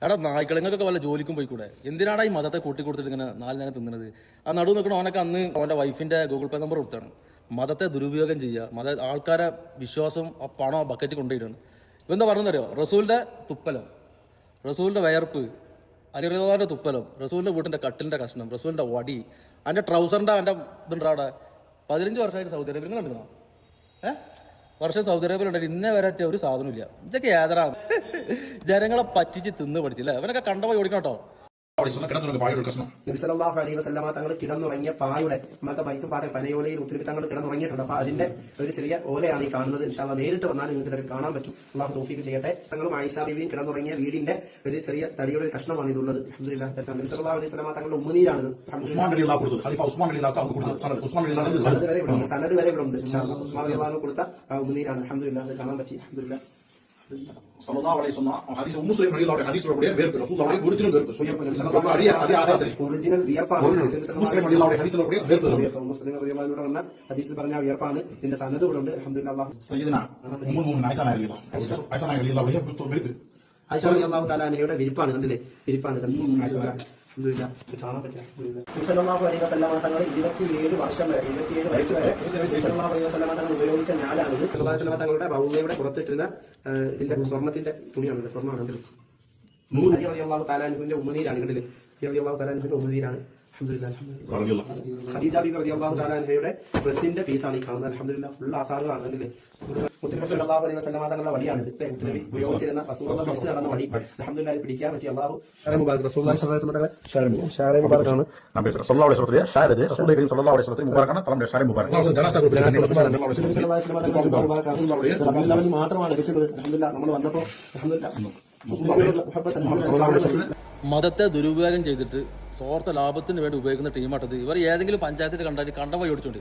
എടാ നായ്ക്കളിങ്ങൊക്കെ വല്ല ജോലിക്കും പോയിക്കൂടെ? എന്തിനാടാ ഈ മതത്തെ കൂട്ടിക്കൊടുത്തിട്ട് ഇങ്ങനെ 4 നേരം തിന്നുന്നത്? ആ നടുവ് നിൽക്കണ ഓനൊക്കെ അന്ന് അവന്റെ വൈഫിന്റെ ഗൂഗിൾ പേ നമ്പർ കൊടുത്താണ്. മതത്തെ ദുരുപയോഗം ചെയ്യുക, ആൾക്കാരെ വിശ്വാസം ആ പണം ആ ബക്കറ്റ് കൊണ്ടുപോയിട്ടാണ്. ഇവെന്താ പറഞ്ഞറിയോ? റസൂലിന്റെ തുപ്പലം, റസൂലിന്റെ വയർപ്പ്, അലിറഹ്മാന്റെ തുപ്പലം, റസൂലിന്റെ വീട്ടിന്റെ കട്ടിലിന്റെ കഷ്ണം, റസൂലിന്റെ വടി, അതിന്റെ ട്രൗസറിന്റെ അവന്റെ ഇതുണ്ടാ അവിടെ. 15 വർഷമായിട്ട് സൗദി അറേബ്യ കണ്ടിരുന്നോ? വർഷം സൗദി അറേബ്യയിലുണ്ടായി ഇന്നേ വരാത്ത ഒരു സാധനമില്ല. ഇതൊക്കെ ഏതരാ ജനങ്ങളെ പറ്റിച്ച് തിന്ന് പഠിച്ചില്ലേ? അവനൊക്കെ കണ്ടപോയി ഓടിക്കണം കേട്ടോ. നബി സല്ലല്ലാഹു അലൈഹി വസല്ലമ തങ്ങൾ കിടന്നുറങ്ങിയ പായുടെ നമ്മുടെ വൈത്തുപാടെ പനയോലയിൽ ഉത്തരവി തങ്ങൾ കിടന്നുറങ്ങിയിട്ടുണ്ട്. അപ്പൊ അതിന്റെ ഒരു ചെറിയ ഓലയാണ് ഈ കാണുന്നത്. ഇൻഷാ അല്ലാഹ് നേരിട്ട് വന്നാൽ നിങ്ങൾക്ക് ഇതൊക്കെ കാണാൻ പറ്റും. അല്ലാഹു തൗഫീഖ് ചെയ്യട്ടെ. തങ്ങളും ആയിഷ ബീവിയും കിടന്നുറങ്ങിയ വീടിന്റെ ഒരു ചെറിയ തടിയുടെ ഒരു കഷ്ണമാണ് ഇതുള്ളത്. അൽഹംദുലില്ലാഹ്. നബി സല്ലല്ലാഹു അലൈഹി വസല്ലമ തങ്ങളുടെ ഉമ്മനീരാണിത്. സനദ് വരെ ഇവിടെ ഉണ്ട്. ഇൻഷാ അല്ലാഹ് ഉസ്മാൻ റളിയല്ലാഹു കൊടുത്ത ഉമ്മനീരാണ്. അൽഹംദുലില്ലാഹ്. അത് കാണാൻ പറ്റി. അൽഹംദുലില്ലാഹ്. sallallahu alaihi wasallam hadis muslim radhiyallahu anhu hadis radhiyallahu anhu rasulullah original verb sallallahu alaihi adi asas original വിയർപ്പാണ്. muslim radhiyallahu anhu hadis radhiyallahu anhu മുസ്ലിം റളിയല്ലാഹു അൻഹു പറഞ്ഞ ഹദീസിൽ പറഞ്ഞ വിയർപ്പാണ്. ഇതിന്റെ സനദ് ഇവിടെ ഉണ്ട്. അൽഹംദുലില്ലാഹ്. sayyidina ummul mu'minin aisha radhiyallahu anha Ayisha റളിയല്ലാഹു തആല അൻഹയുടെ വിരിപ്പാണ്. കണ്ടില്ലേ? വിരിപ്പാണ്. അൽഹംദുലില്ലാഹ്. കാണാൻ പറ്റില്ല. നബി സല്ലല്ലാഹു അലൈഹി വസല്ലമ തങ്ങൾ 27 വർഷം വരെ 27 വയസ്സ് വരെ നബി സല്ലല്ലാഹു അലൈഹി വസല്ലമ തങ്ങൾ ഉപയോഗിച്ച ഞാലാണിത്. സല്ലല്ലാഹു അലൈഹി വസല്ലമ തങ്ങളുടെ റൗളയുടെ പുറത്തിട്ടിരുന്ന ഇതിന്റെ സ്വർണ്ണത്തിന്റെ തുണിയാണ്. സ്വർണ്ണമാണ്. അലി റളിയല്ലാഹു തആല അൻഹുവിന്റെ ഉമ്മനീരാണ്. കണ്ടില്ലേ? അലി റളിയല്ലാഹു തആല അൻഹുവിന്റെ ഉമ്മനീരാണ്. അൽഹംദുലില്ലാഹ്. ഖദീജ ബീബി റളിയല്ലാഹു തആല അൻഹയുടെ ഡ്രസ്സിന്റെ പീസാണ് ഈ കാണുന്നത്. അൽഹംദുലില്ലാഹ്. ഫുൾ ആസാറുകളാണ്. കണ്ടില്ലേ? മുത്തനബി സല്ലല്ലാഹു അലൈഹി വസല്ലമ തങ്ങളുടെ വടിയാണ് ഇത്. മുത്തനബി ഉപയോഗിച്ചിരുന്ന റസൂലുള്ളാഹി പിടിച്ച് നടന്ന വടി. അൽഹംദുലില്ലാഹ്. പിടിക്കാൻ പറ്റി. അല്ലാഹു മുബാറക്. റസൂലുള്ളാഹി സ്വല്ലല്ലാഹു അലൈഹി വസല്ലം ഷാരെ മുബാറകാണ്. nabi sallallahu alaihi wasallam ഷാരദ് റസൂൽ കരീം sallallahu alaihi wasallam മുബാറകാണ്. തലം ഷാരെ മുബാറക് ജനാസ ഗ്രൂപ്പിൽ ലെവലിൽ മാത്രമാണ് ലഭിക്കുന്നത്. അൽഹംദുലില്ലാഹ്. നമ്മൾ വന്നപ്പോൾ അൽഹംദുലില്ലാഹ് മതത്തെ ദുരുപയോഗം ചെയ്തിട്ട് സ്വാർത്ഥ ലാഭത്തിന് വേണ്ടി ഉപയോഗിക്കുന്ന ടീമാട്ടത്. ഇവർ ഏതെങ്കിലും പഞ്ചായത്തിൽ കണ്ടാൽ കണ്ടവ ഓടിച്ചോണ്ട്